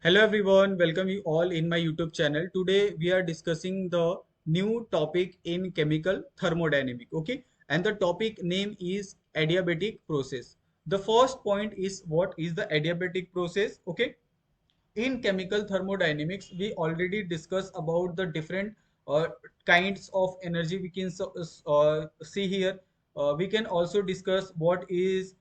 Hello everyone, welcome you all in my YouTube channel. Today we are discussing the new topic in chemical thermodynamic. Okay, and the topic name is adiabatic process. The first point is what is the adiabatic process? Okay, in chemical thermodynamics we already discussed about the different uh, kinds of energy we can see here. We can also discuss what is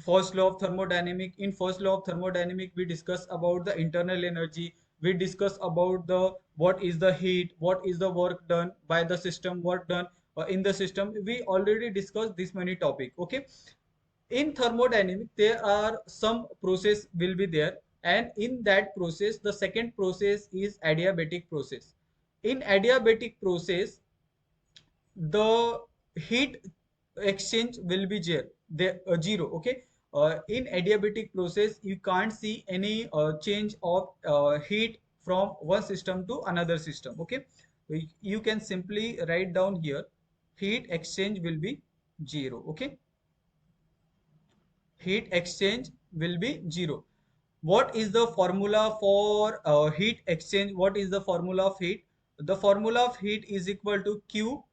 first law of thermodynamic. In first law of thermodynamic we discuss about the internal energy. We discuss about the what is the heat, what is the work done by the system, work done in the system. We already discussed this many topic. Okay, in thermodynamics there are some process will be there, and in that process the second process is adiabatic process. In adiabatic process the heat exchange will be zero. Okay, in adiabatic process you can't see any change of heat from one system to another system. Okay, you can simply write down here heat exchange will be zero. Okay, heat exchange will be zero. What is the formula for heat exchange? What is the formula of heat? The formula of heat is equal to Q,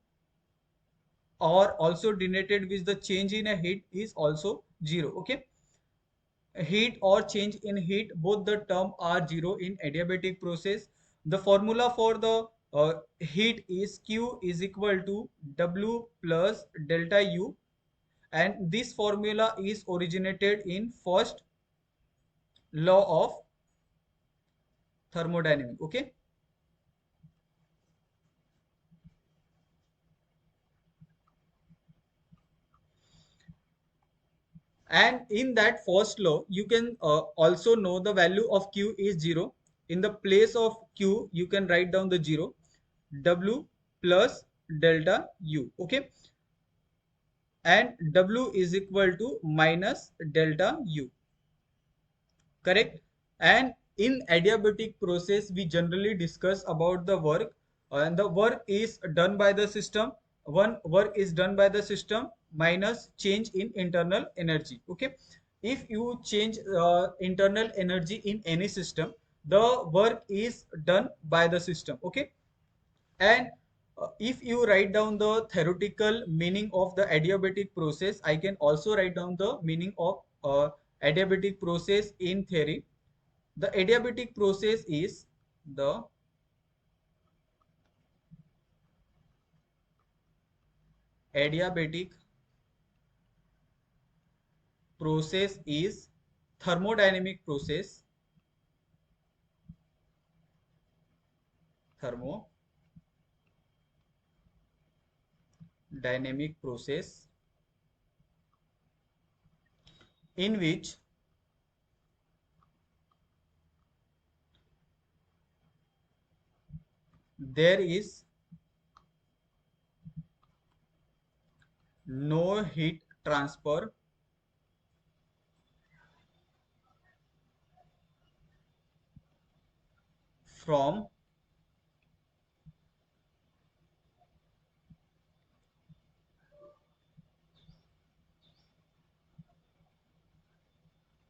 or also denoted with the change in a heat is also zero. Okay, heat or change in heat, both the term are zero in adiabatic process. The formula for the heat is Q is equal to W plus delta U, and this formula is originated in first law of thermodynamics. Okay, and in that first law you can also know the value of Q is zero. In the place of Q you can write down the zero, W plus delta U. Okay, and W is equal to minus delta U. Correct. And in adiabatic process we generally discuss about the work, and the work is done by the system. One work is done by the system minus change in internal energy. Okay, if you change internal energy in any system, the work is done by the system. Okay, and if you write down the theoretical meaning of the adiabatic process, I can also write down the meaning of adiabatic process in theory. The adiabatic process is the adiabatic process is thermodynamic process, thermodynamic process in which there is no heat transfer from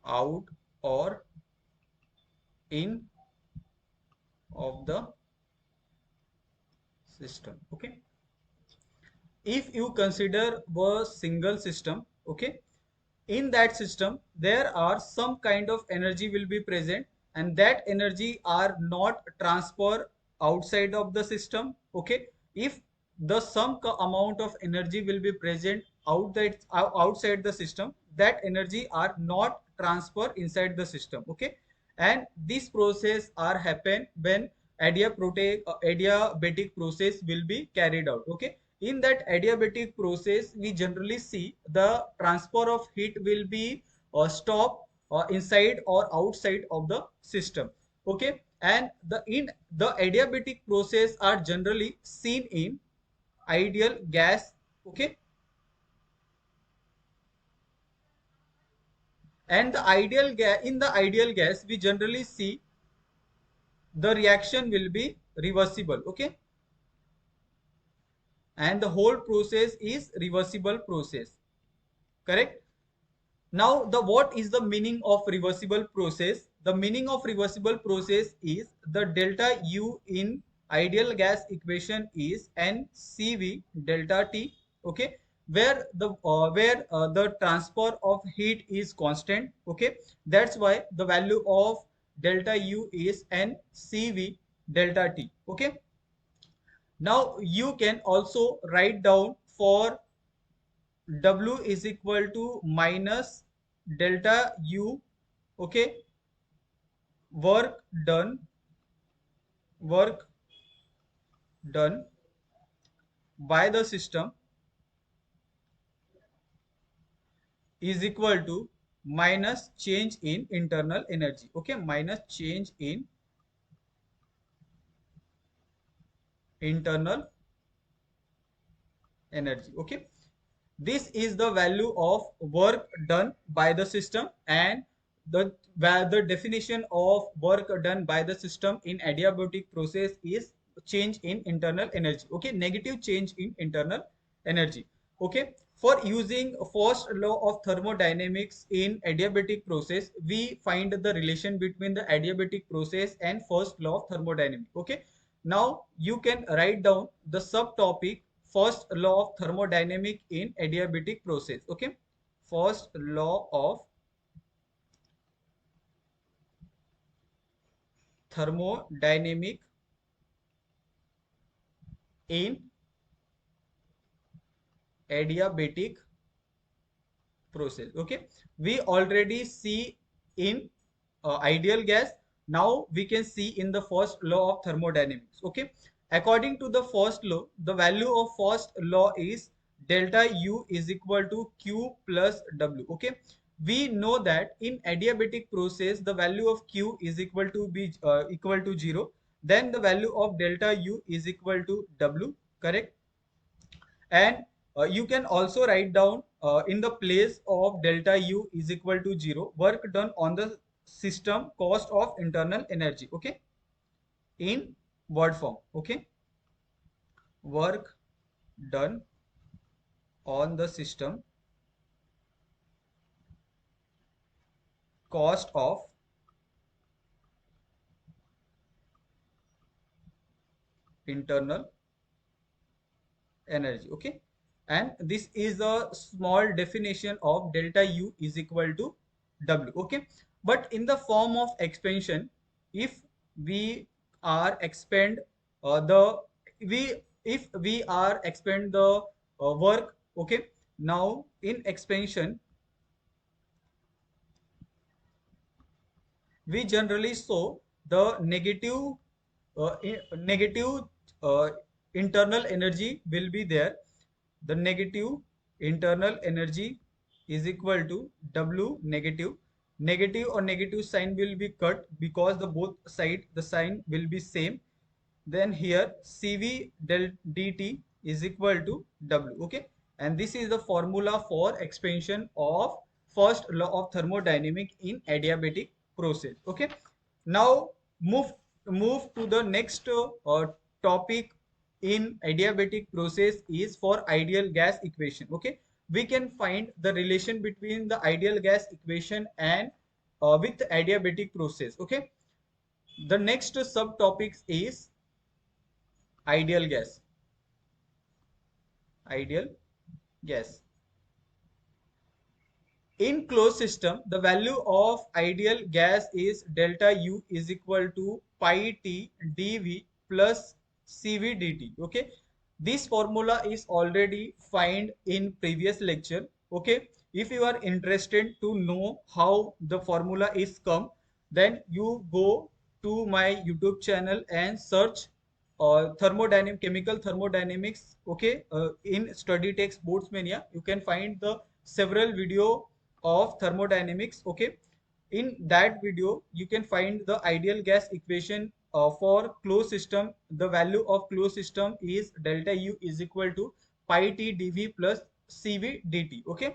out or in of the system. Okay, if you consider a single system, okay, in that system there are some kind of energy will be present, and that energy are not transfer outside of the system. Okay, if the amount of energy will be present outside the system, that energy are not transfer inside the system. Okay, and this process are happen when adiabatic process will be carried out. Okay, in that adiabatic process we generally see the transfer of heat will be stop inside or outside of the system. Okay, and the adiabatic process are generally seen in ideal gas. Okay, and in the ideal gas we generally see the reaction will be reversible. Okay, and the whole process is reversible process. Correct. Now the what is the meaning of reversible process? the meaning of reversible process is the delta U in ideal gas equation is NCV delta T. Okay, where the transfer of heat is constant. Okay, that's why the value of delta U is NCV delta T. Okay, now you can also write down for W is equal to minus delta U. Okay, work done work done by the system is equal to minus change in internal energy. Okay, minus change in internal energy. Okay, this is the value of work done by the system, and the definition of work done by the system in adiabatic process is change in internal energy. Okay, negative change in internal energy. Okay, for using first law of thermodynamics in adiabatic process, we find the relation between the adiabatic process and first law of thermodynamics. Okay, now you can write down the subtopic first law of thermodynamic in adiabatic process. Okay, first law of thermodynamic in adiabatic process. Okay, we already see in ideal gas. Now we can see in the first law of thermodynamics. Okay, according to the first law, the value of first law is delta U is equal to Q plus W. Okay, we know that in adiabatic process the value of Q is equal to 0, then the value of delta U is equal to W. Correct? And you can also write down in the place of delta U is equal to 0 work done on the system cost of internal energy. Okay, in word form. Okay, work done on the system cost of internal energy. Okay, and this is a small definition of delta U is equal to W. Okay, but in the form of expansion, if we are expand the we if we are expand the work. Okay, now in expansion we generally show the negative uh, internal energy will be there. The negative internal energy is equal to W negative. Negative or negative sign will be cut because the both side the sign will be same. Then here CV del dt is equal to W. Okay, and this is the formula for expansion of first law of thermodynamics in adiabatic process. Okay, now move to the next topic in adiabatic process is for ideal gas equation. Okay, we can find the relation between the ideal gas equation and with adiabatic process. Okay, the next subtopics is ideal gas. Ideal gas. In closed system, the value of ideal gas is delta U is equal to pi T dV plus CV dt. Okay, this formula is already found in previous lecture. Okay, if you are interested to know how the formula is come, then you go to my YouTube channel and search chemical thermodynamics. Okay, in study text boards mania you can find the several video of thermodynamics. Okay, in that video you can find the ideal gas equation for closed system. The value of closed system is delta U is equal to pi T dV plus CV dt. Okay,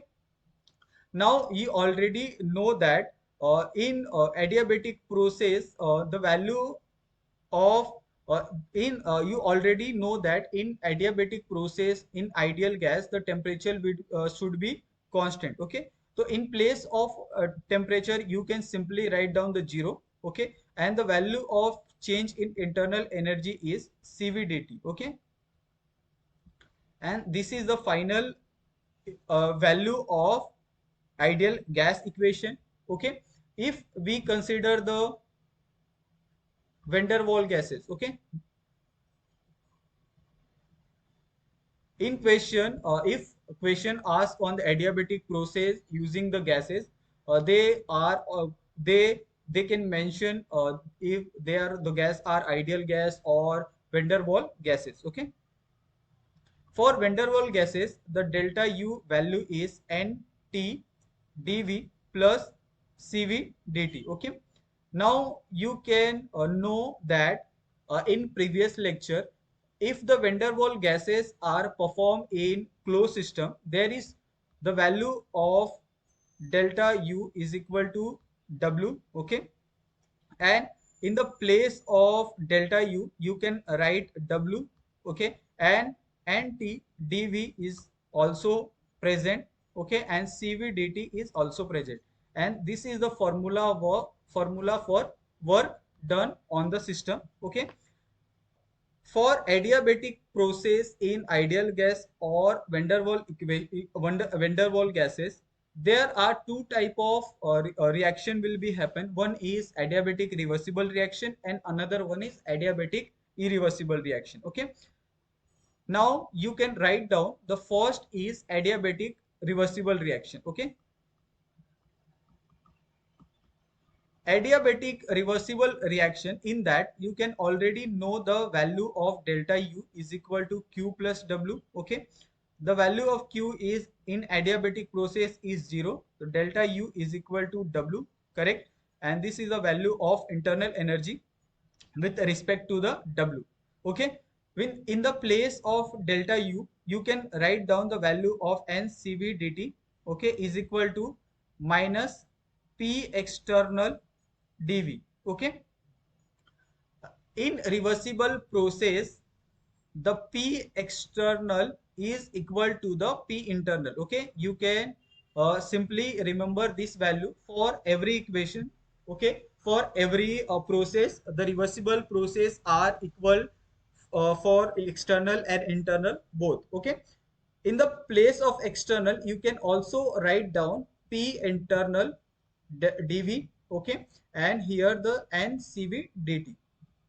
now you already know that in adiabatic process the value of in you already know that in adiabatic process in ideal gas the temperature should be constant. Okay, So in place of temperature, you can simply write down the 0, okay, and the value of change in internal energy is CVDT, okay, and this is the final value of ideal gas equation, okay. If we consider the van der Waals gases, okay, in question, if question asked on the adiabatic process using the gases, they are they can mention if they are the gas are ideal gas or van der Waals gases, okay. For van der Waals gases, the delta U value is NT dV plus CV dt. Okay. Now you can know that in previous lecture, if the van der Waals gases are performed in closed system, there is the value of delta U is equal to W. Okay, and in the place of delta U you can write W, okay, and nt dv is also present, okay, and cv dt is also present, and this is the formula for work done on the system, okay. For adiabatic process in ideal gas or van der Waals gases, there are two type of reaction will be happen. One is adiabatic reversible reaction and another one is adiabatic irreversible reaction. Okay. Now you can write down the first is adiabatic reversible reaction. Okay. Adiabatic reversible reaction, in that you can already know the value of delta U is equal to Q plus W. Okay. The value of Q is in adiabatic process is 0. So delta U is equal to W, correct? And this is the value of internal energy with respect to the W. Okay. When in the place of delta U, you can write down the value of NCV dt, okay, is equal to minus P external dV. Okay. In reversible process, the P external is equal to the P internal. Okay. You can simply remember this value for every equation. Okay. For every process, the reversible process are equal for external and internal both. Okay. In the place of external, you can also write down P internal dV, okay, and here the NCV dt,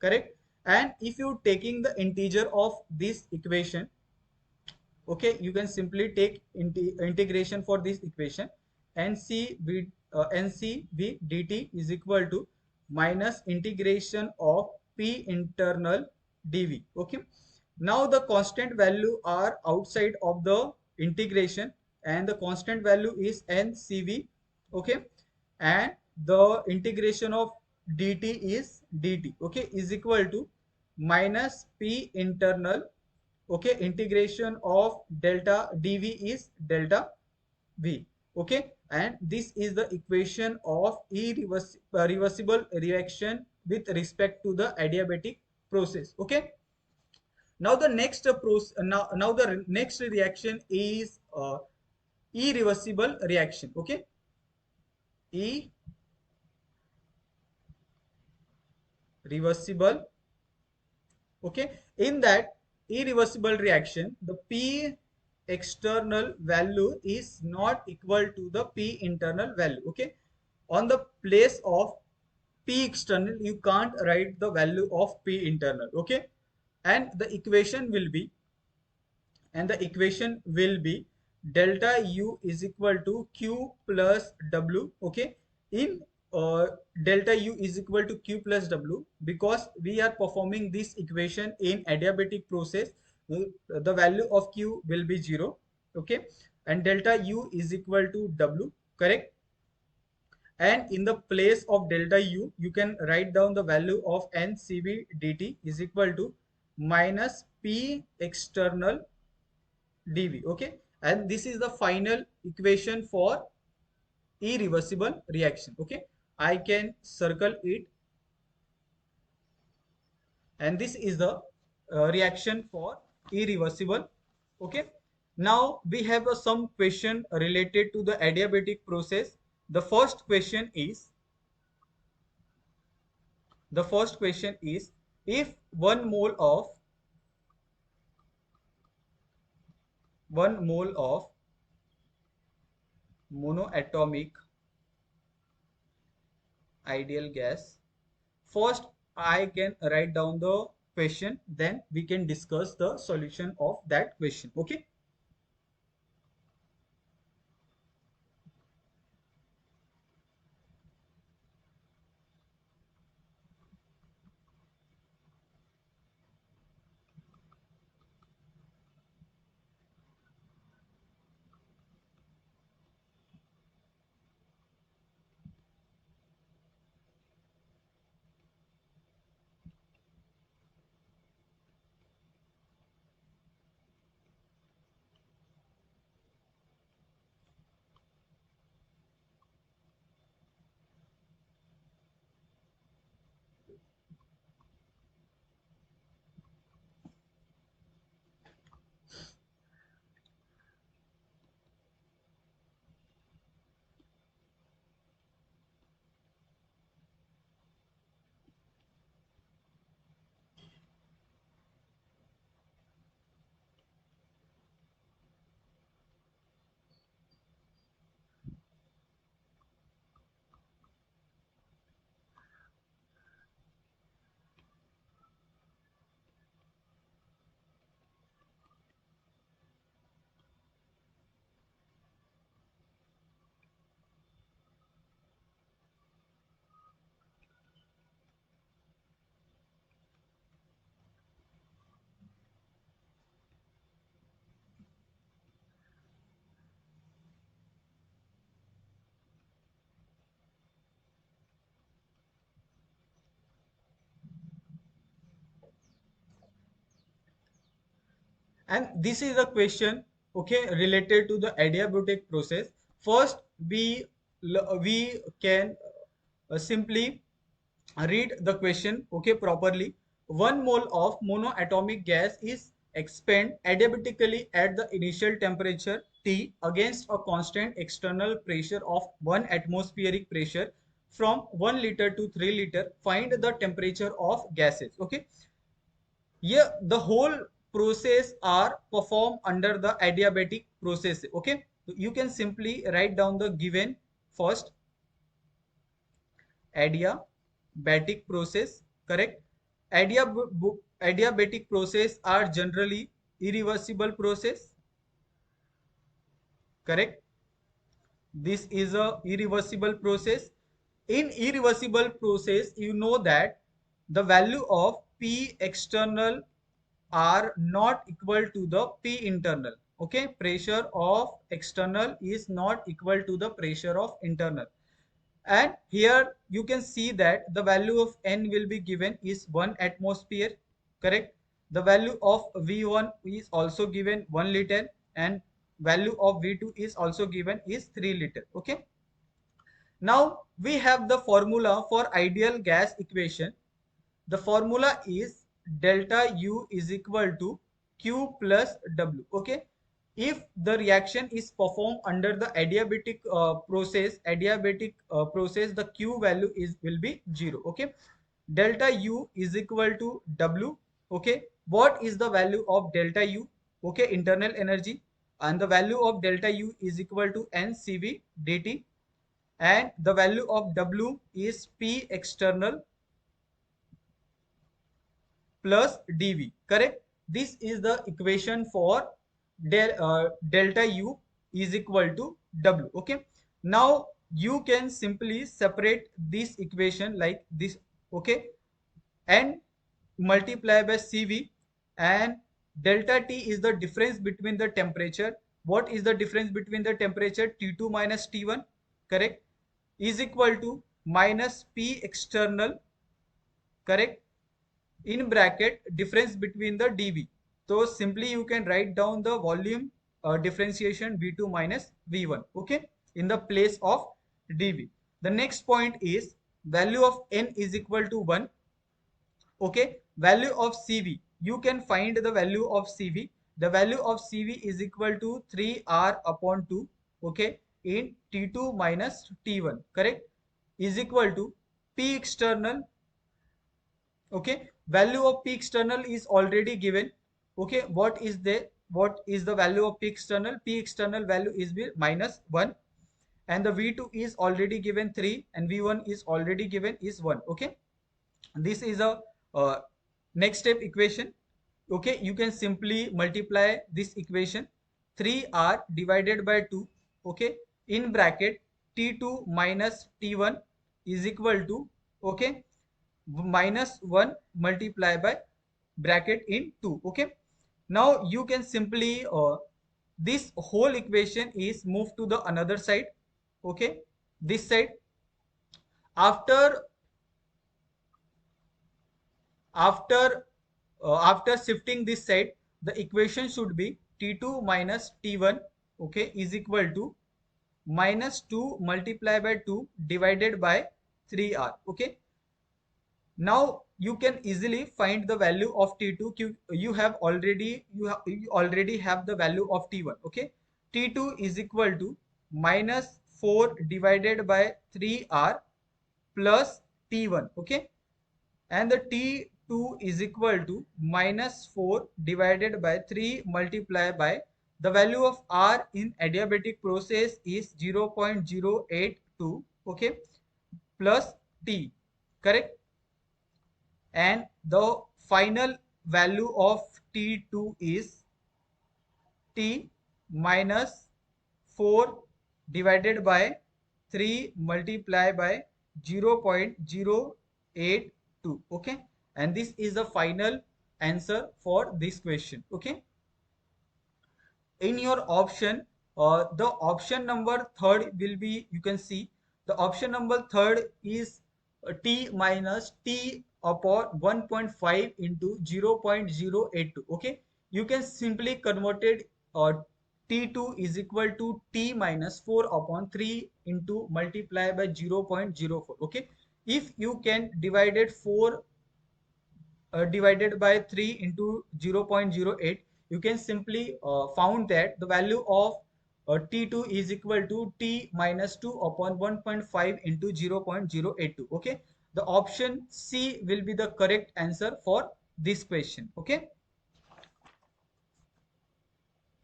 correct. And if you taking the integer of this equation, okay, you can simply take integration for this equation. NCV dt is equal to minus integration of P internal dV. Okay. Now the constant value are outside of the integration, and the constant value is NCV. Okay. And the integration of dt is dt, okay, is equal to minus P internal, okay, integration of delta dv is delta v, okay, and this is the equation of reversible reaction with respect to the adiabatic process. Okay. Now the next process, now the next reaction is irreversible reaction. Okay. Irreversible. Okay. In that irreversible reaction, the P external value is not equal to the P internal value. Okay. On the place of P external, you can't write the value of P internal. Okay. And the equation will be, delta U is equal to Q plus W. Okay. In delta U is equal to Q plus W, because we are performing this equation in adiabatic process, the value of Q will be 0. Okay. And delta U is equal to W, correct. And in the place of delta U, you can write down the value of NCV dt is equal to minus P external dV. Okay. And this is the final equation for irreversible reaction. Okay. I can circle it, and this is the reaction for irreversible. Okay. Now we have some question related to the adiabatic process. The first question is the first question is if 1 mole of monoatomic ideal gas. First, I can write down the question, then we can discuss the solution of that question. Okay. And this is a question, okay, related to the adiabatic process. First, we can simply read the question, okay, properly. 1 mole of monoatomic gas is expanded adiabatically at the initial temperature T against a constant external pressure of 1 atmospheric pressure from 1 liter to 3 liter. Find the temperature of gases. Okay. Yeah, the whole process are performed under the adiabatic process. Okay, so you can simply write down the given first adiabatic process. Correct. Adiabatic process are generally irreversible process. Correct. This is a irreversible process. In irreversible process, you know that the value of P external are not equal to the P internal. Okay, pressure of external is not equal to the pressure of internal. And here you can see that the value of N will be given is 1 atmosphere. Correct. The value of V1 is also given 1 liter, and value of V2 is also given is 3 liter. Okay. Now we have the formula for ideal gas equation. The formula is delta U is equal to Q plus W. Okay. If the reaction is performed under the adiabatic process, the Q value is will be 0. Okay. Delta U is equal to W. Okay. What is the value of delta U? Okay. Internal energy, and the value of delta U is equal to NCV dt, and the value of W is P external plus dV. Correct. This is the equation for delta U is equal to W. Okay. Now you can simply separate this equation like this. Okay. And multiply by CV, and delta T is the difference between the temperature. What is the difference between the temperature? T2 minus T1. Correct. Is equal to minus P external. Correct. In bracket difference between the dV. So simply you can write down the volume differentiation V2 minus V1, okay, in the place of dV. The next point is value of N is equal to 1. Okay, value of CV, you can find the value of CV. the value of CV is equal to 3R upon 2, okay, in T2 minus T1, correct, is equal to P external, okay. Value of P external is already given, okay. What is the value of P external? P external value is minus 1, and the V2 is already given 3, and V1 is already given is 1, okay. This is a next step equation, okay. You can simply multiply this equation, 3R divided by 2, okay, in bracket T2 minus T1 is equal to, okay, minus 1 multiplied by bracket in 2, okay. Now you can simply this whole equation is moved to the another side, okay, this side. After after shifting this side, the equation should be T2 minus T1, okay, is equal to minus 2 multiplied by 2 divided by 3R, okay. Now you can easily find the value of T2. You already have the value of T1, okay. T2 is equal to minus 4 divided by 3R plus T1, okay, and the T2 is equal to minus 4 divided by 3 multiplied by the value of R in adiabatic process is 0.082, okay, plus T, correct, and the final value of T2 is T minus 4 divided by 3 multiplied by 0.082, okay, and this is the final answer for this question, okay. In your option, the option number third will be, you can see the option number third is T minus T upon 1.5 into 0.082, okay. You can simply convert it, T2 is equal to T minus 4 upon 3 into multiply by 0.04, okay. If you can divide it 4 divided by 3 into 0.08, you can simply found that the value of T2 is equal to T minus 2 upon 1.5 into 0.082, okay. The option C will be the correct answer for this question, okay.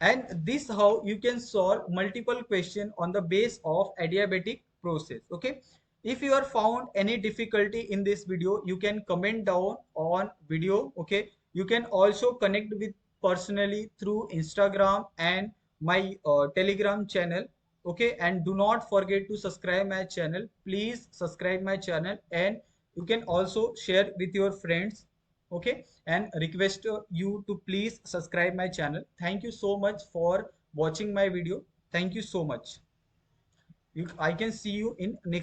And this how you can solve multiple question on the base of adiabatic process, okay. If you are found any difficulty in this video, you can comment down on video, okay. You can also connect with personally through Instagram and my Telegram channel, okay. And do not forget to subscribe my channel. Please subscribe my channel, and you can also share with your friends, okay, and request you to please subscribe my channel. Thank you so much for watching my video. Thank you so much. I can see you in next